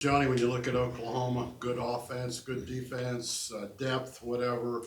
Johnny, when you look at Oklahoma, good offense, good defense, depth, whatever.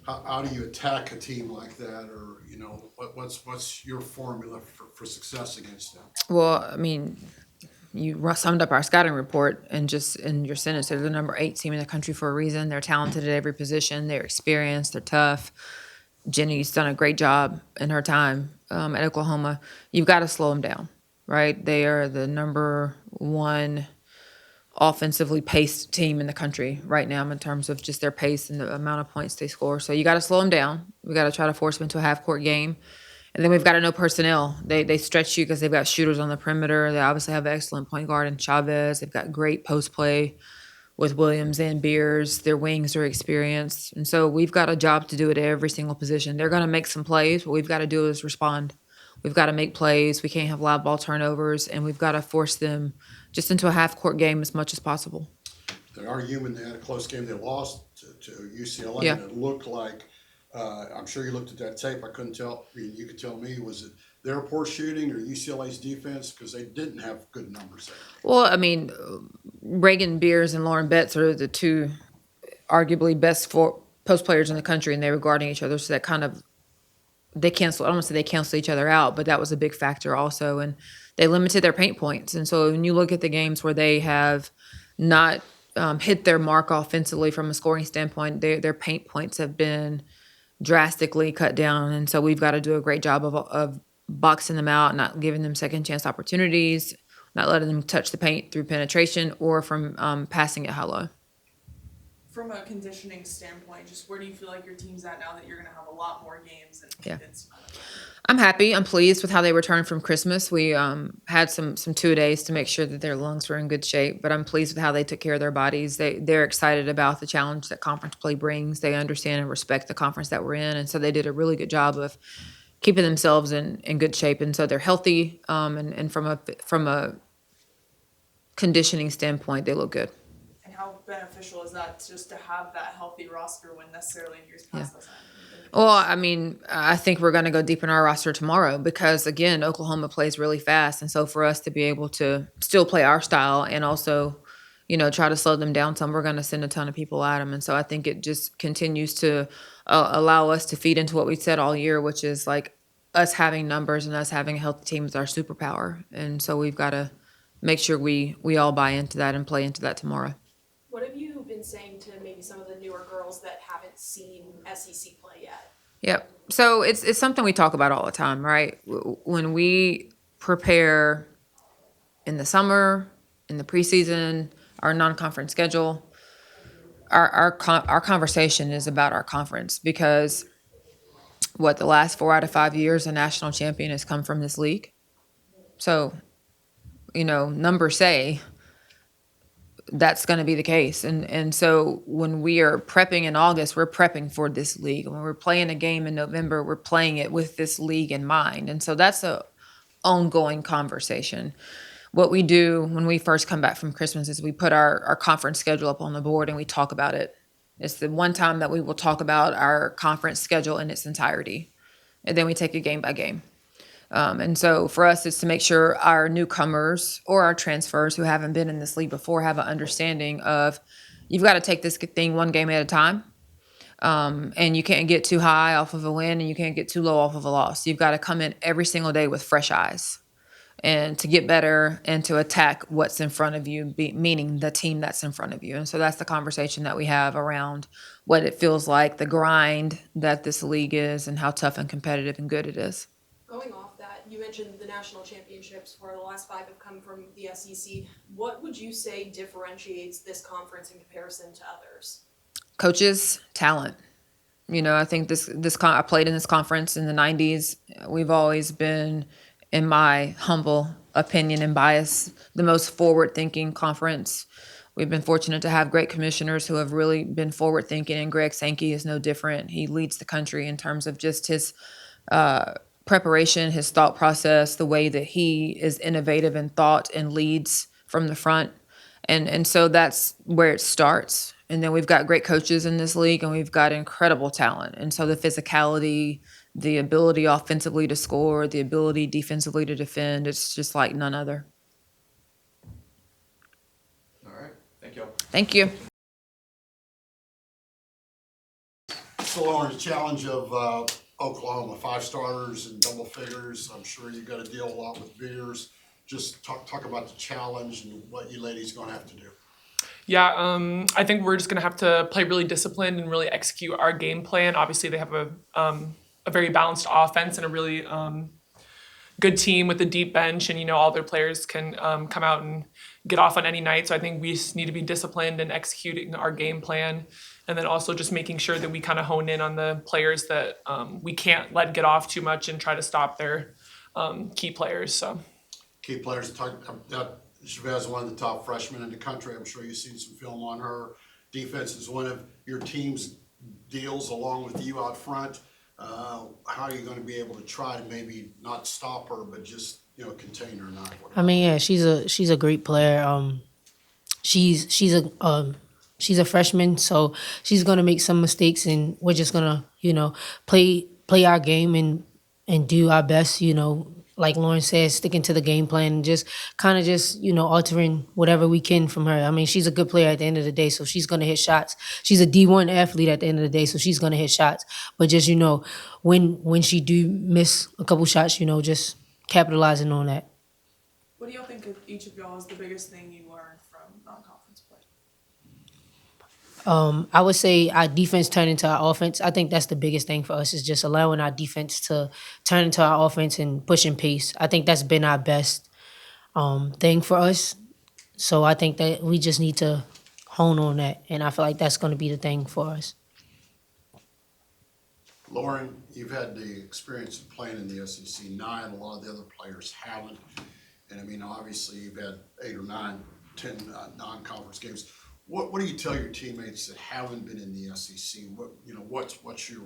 How do you attack a team like that, or what's your formula for success against them? Well, I mean, you summed up our scouting report and just in your sentence. They're the number 8 team in the country for a reason. They're talented at every position. They're experienced. They're tough. Jenny's done a great job in her time at Oklahoma. You've got to slow them down, right? They are the number one offensively paced team in the country right now in terms of just their pace and the amount of points they score. So you got to slow them down. We got to try to force them into a half court game. And then we've got to know personnel. They stretch you because they've got shooters on the perimeter. They obviously have an excellent point guard in Chavez. They've got great post play with Williams and Beers. Their wings are experienced. And so we've got a job to do at every single position. They're going to make some plays. What we've got to do is respond. We've got to make plays. We can't have live ball turnovers, and we've got to force them just into a half court game as much as possible. They are human. They had a close game. They lost to UCLA, Yeah. and it looked like. I'm sure you looked at that tape. I couldn't tell. I mean, you could tell me, was it their poor shooting or UCLA's defense, because they didn't have good numbers there. Well, I mean, Reagan Beers and Lauren Betts are the two arguably best post players in the country, and they were guarding each other. So that kind of they cancel. I don't want to say they cancel each other out, but that was a big factor also. And they limited their paint points. And so when you look at the games where they have not hit their mark offensively from a scoring standpoint, their paint points have been drastically cut down. And so we've got to do a great job of boxing them out, not giving them second chance opportunities, not letting them touch the paint through penetration or from passing it hollow. From a conditioning standpoint, just where do you feel like your team's at now that you're going to have a lot more games and Yeah. it's I'm happy. I'm pleased with how they returned from Christmas. We had some 2 days to make sure that their lungs were in good shape, but I'm pleased with how they took care of their bodies. They're excited about the challenge that conference play brings. They understand and respect the conference that we're in, and so they did a really good job of keeping themselves in good shape. And so they're healthy, and from a conditioning standpoint, they look good. and how beneficial is that just to have that healthy roster when necessarily in years past that's not been the Well, case? I mean, I think we're going to go deep in our roster tomorrow because, again, Oklahoma plays really fast. And so for us to be able to still play our style and also, try to slow them down some, we're going to send a ton of people at them. And so I think it just continues to allow us to feed into what we said all year, which is like us having numbers and us having a healthy team is our superpower. And so we've got to make sure we all buy into that and play into that tomorrow. What have you been saying to maybe some of the newer girls that haven't seen SEC play yet? Yep. So it's something we talk about all the time, right? When we prepare in the summer, in the preseason, our non-conference schedule, our conversation is about our conference because the last 4 out of 5 years, a national champion has come from this league. So, numbers say that's going to be the case. And so when we are prepping in August, we're prepping for this league. When we're playing a game in November, we're playing it with this league in mind. And so that's a ongoing conversation. What we do when we first come back from Christmas is we put our conference schedule up on the board and we talk about it. It's the one time that we will talk about our conference schedule in its entirety. And then we take it game by game. And so for us, it's to make sure our newcomers or our transfers who haven't been in this league before have an understanding of you've got to take this thing one game at a time. And you can't get too high off of a win and you can't get too low off of a loss. You've got to come in every single day with fresh eyes and to get better and to attack what's in front of you, meaning the team that's in front of you. And so that's the conversation that we have around what it feels like, the grind that this league is and how tough and competitive and good it is. Going off that, you mentioned the national championships for the last 5 have come from the SEC. What would you say differentiates this conference in comparison to others? Coaches, talent. I think I played in this conference in the 90s. We've always been, in my humble opinion and bias, the most forward-thinking conference. We've been fortunate to have great commissioners who have really been forward-thinking, and Greg Sankey is no different. He leads the country in terms of just his preparation, his thought process, the way that he is innovative in thought and leads from the front. And so that's where it starts. And then we've got great coaches in this league and we've got incredible talent. And so the physicality, the ability offensively to score, the ability defensively to defend, it's just like none other. Thank you. So Lauren, the challenge of Oklahoma, 5 starters and double figures. I'm sure you got to deal a lot with beers. Just talk about the challenge and what you ladies going to have to do. Yeah, I think we're just gonna have to play really disciplined and really execute our game plan. Obviously, they have a very balanced offense and a really good team with a deep bench, and all their players can come out and get off on any night. So I think we just need to be disciplined in executing our game plan, and then also just making sure that we kind of hone in on the players that we can't let get off too much and try to stop their key players. So Key players, Chavez is one of the top freshmen in the country. I'm sure you've seen some film on her. Defense is one of your team's deals along with you out front. How are you going to be able to try to maybe not stop her, but just contain her? Not. I mean, yeah, she's a great player. She's a freshman, so she's gonna make some mistakes, and we're just gonna play our game and do our best. Like Lauren says, sticking to the game plan and just kind of just altering whatever we can from her. I mean, she's a good player at the end of the day, so she's gonna hit shots. She's a D1 athlete at the end of the day, so she's gonna hit shots. But just when she do miss a couple shots, just capitalizing on that. What do y'all think of each of y'all is the biggest thing you learned from non-conference play? I would say our defense turned into our offense. I think that's the biggest thing for us is just allowing our defense to turn into our offense and pushing pace. I think that's been our best thing for us. So I think that we just need to hone on that, and I feel like that's going to be the thing for us. Lauren, you've had the experience of playing in the SEC. Nye and a lot of the other players haven't. And I mean, obviously, you've had 8 or 9, 10 non-conference games. What do you tell your teammates that haven't been in the SEC? What's your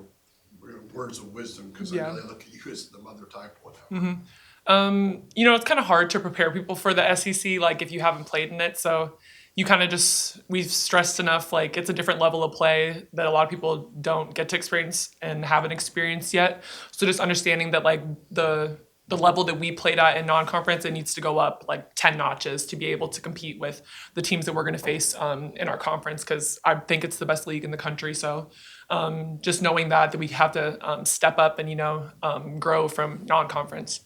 words of wisdom? Because I know they look at you as the mother type, whatever. it's kind of hard to prepare people for the SEC, like if you haven't played in it. So you kind of we've stressed enough, like it's a different level of play that a lot of people don't get to experience and haven't experienced yet. So just understanding that like the level that we played at in non-conference, it needs to go up like 10 notches to be able to compete with the teams that we're going to face in our conference, because I think it's the best league in the country. So just knowing that we have to step up and, grow from non-conference.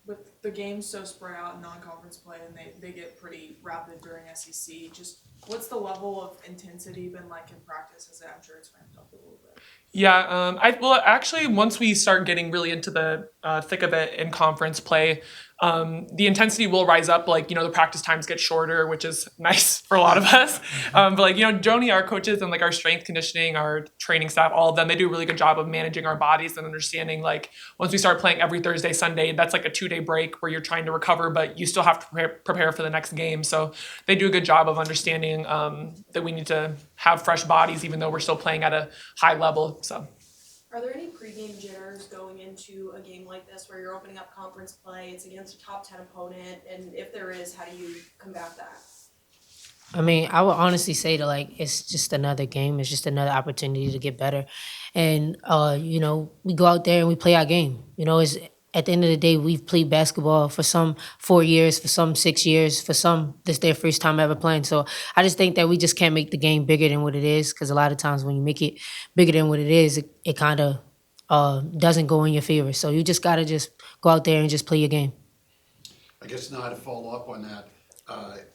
With the games so spread out in non-conference play and they get pretty rapid during SEC, just what's the level of intensity been like in practice? I'm sure it's ramped up a little bit. Yeah, actually, once we start getting really into the thick of it in conference play, the intensity will rise up. Like, the practice times get shorter, which is nice for a lot of us. But like, Joni, our coaches and like our strength conditioning, our training staff, all of them, they do a really good job of managing our bodies and understanding like once we start playing every Thursday, Sunday, that's like a 2-day break where you're trying to recover, but you still have to prepare for the next game. So they do a good job of understanding that we need to have fresh bodies, even though we're still playing at a high level. So. Are there any pregame jitters going into a game like this where you're opening up conference play, it's against a top 10 opponent, and if there is, how do you combat that? I mean, I would honestly say that like it's just another game. It's just another opportunity to get better, and we go out there and we play our game. It's at the end of the day, we've played basketball for some 4 years, for some 6 years, for some this their first time ever playing. So I just think that we just can't make the game bigger than what it is, because a lot of times when you make it bigger than what it is, it kind of doesn't go in your favor. So you just gotta just go out there and just play your game. I guess now to follow up on that,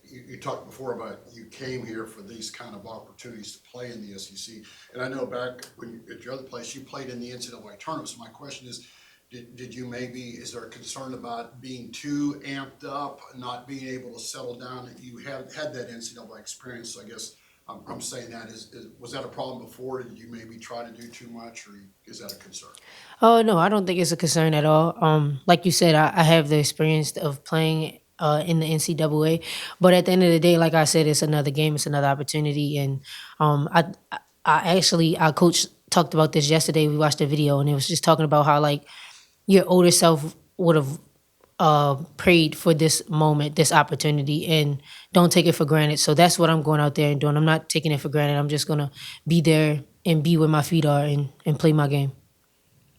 you talked before about you came here for these kind of opportunities to play in the SEC. And I know back at your other place, you played in the NCAA tournament. So my question is, is there a concern about being too amped up, not being able to settle down? You had that NCAA experience, so I guess I'm saying that was that a problem before? Did you maybe try to do too much, or is that a concern? Oh no, I don't think it's a concern at all. Like you said, I have the experience of playing in the NCAA, but at the end of the day, like I said, it's another game, it's another opportunity, and our coach talked about this yesterday. We watched a video, and it was just talking about how like your older self would have prayed for this moment, this opportunity, and don't take it for granted. So that's what I'm going out there and doing. I'm not taking it for granted. I'm just gonna be there and be where my feet are and play my game.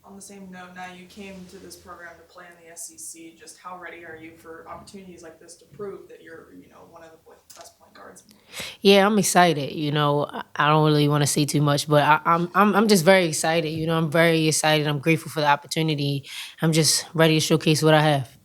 On the same note, now you came to this program to play in the SEC. Just how ready are you for opportunities like this to prove that you're, one of the best point guards in the league? Yeah, I'm excited. I don't really want to say too much, but I'm just very excited. I'm very excited. I'm grateful for the opportunity. I'm just ready to showcase what I have.